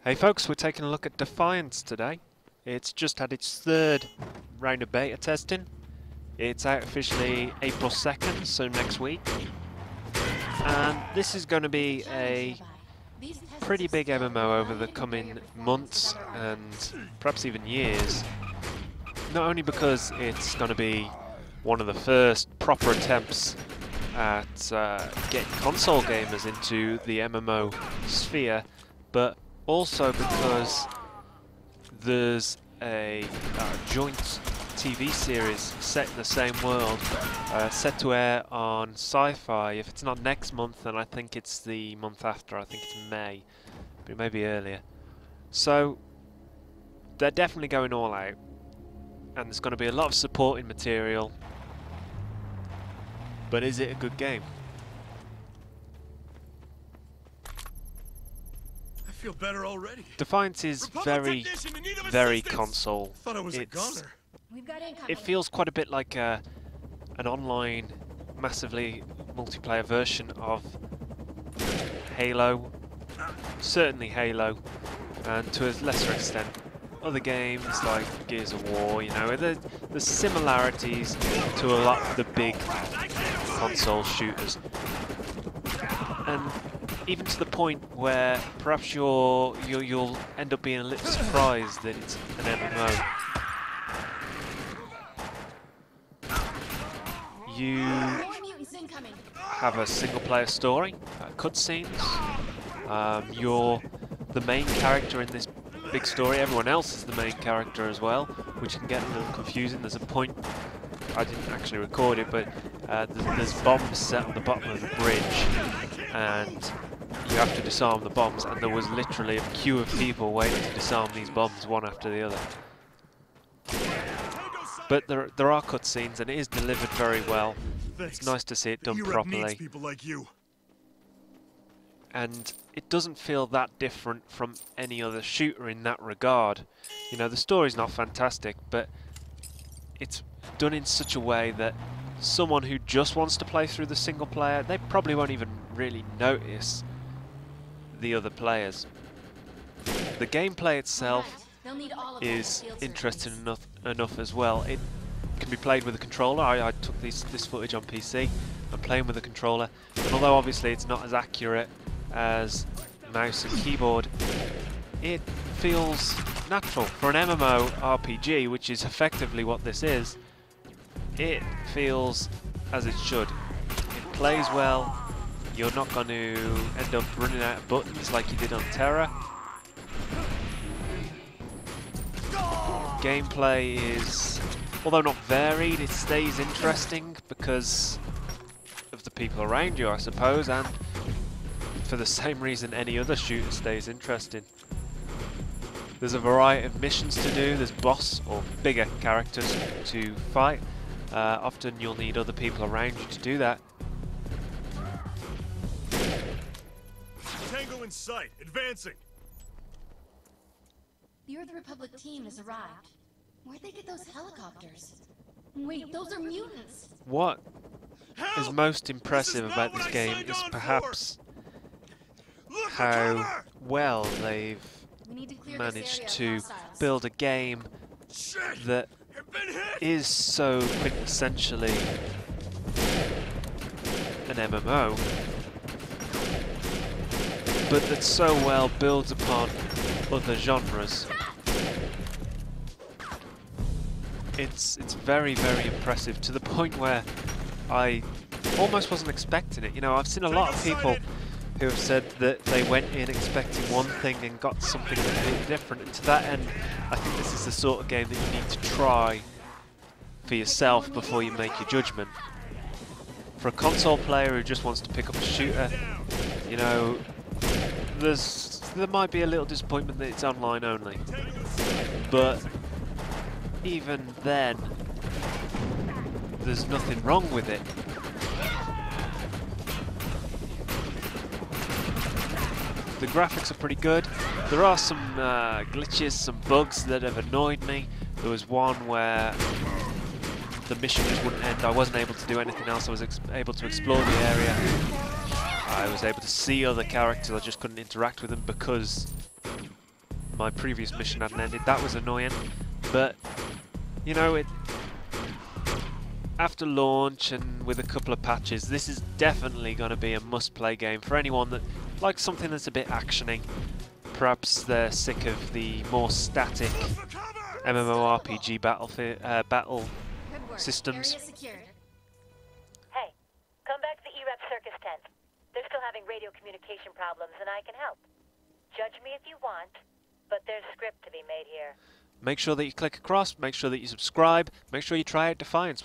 Hey folks, we're taking a look at Defiance today. It's just had its third round of beta testing. It's out officially April 2nd, so next week. And this is going to be a pretty big MMO over the coming months and perhaps even years. Not only because it's going to be one of the first proper attempts at getting console gamers into the MMO sphere, but also because there's a joint TV series set in the same world, set to air on Sci-Fi. If it's not next month, then I think it's the month after. I think it's May, but it may be earlier. So they're definitely going all out, and there's going to be a lot of supporting material. But is it a good game? Feel better already. Defiance is very console. Thought I was a goner. It feels quite a bit like an online, massively multiplayer version of Halo. Certainly Halo, and to a lesser extent other games like Gears of War. You know, there's similarities to a lot of the big console shooters, and even to the point where perhaps you'll end up being a little surprised that it's an MMO. You have a single-player story, cutscenes. You're the main character in this big story. Everyone else is the main character as well, which can get a little confusing. There's a point, I didn't actually record it, but there's bombs set on the bottom of the bridge, and you have to disarm the bombs, and there was literally a queue of people waiting to disarm these bombs one after the other. But there are cutscenes, and it is delivered very well. Thanks. It's nice to see it done properly. People like you. And it doesn't feel that different from any other shooter in that regard. You know, the story's not fantastic, but it's done in such a way that someone who just wants to play through the single player, they probably won't even really notice the other players. The gameplay itself is interesting enough as well. It can be played with a controller. I took this footage on PC. I'm playing with a controller, and although obviously it's not as accurate as mouse and keyboard, it feels natural for an MMO RPG, which is effectively what this is. It feels as it should. It plays well. You're not going to end up running out of buttons like you did on Terra. Gameplay is, although not varied, it stays interesting because of the people around you, I suppose, and for the same reason any other shooter stays interesting. There's a variety of missions to do. There's boss or bigger characters to fight. Often you'll need other people around you to do that. Tango in sight, advancing. The Earth Republic team has arrived. Where'd they get those helicopters? Wait, those are mutants! What is most impressive about this game is perhaps how well they've managed to build a game that is so quintessentially an MMO, but that so well builds upon other genres. It's very impressive, to the point where I almost wasn't expecting it. You know, I've seen a lot of people who have said that they went in expecting one thing and got something completely different, and to that end I think this is the sort of game that you need to try for yourself before you make your judgment. For a console player who just wants to pick up a shooter, you know, there might be a little disappointment that it's online only, but even then there's nothing wrong with it. The graphics are pretty good. There are some glitches, some bugs that have annoyed me. There was one where the mission just wouldn't end. I wasn't able to do anything else. I was able to explore the area. I was able to see other characters. I just couldn't interact with them because my previous mission hadn't ended. That was annoying. But, you know, after launch and with a couple of patches, this is definitely going to be a must-play game for anyone that likes something that's a bit actiony. Perhaps they're sick of the more static MMORPG battle Good work. systems. Area secured. Hey, come back to the EREP circus tent. They're still having radio communication problems, and I can help. Judge me if you want, but there's script to be made here. Make sure that you click across, make sure that you subscribe, make sure you try out Defiance.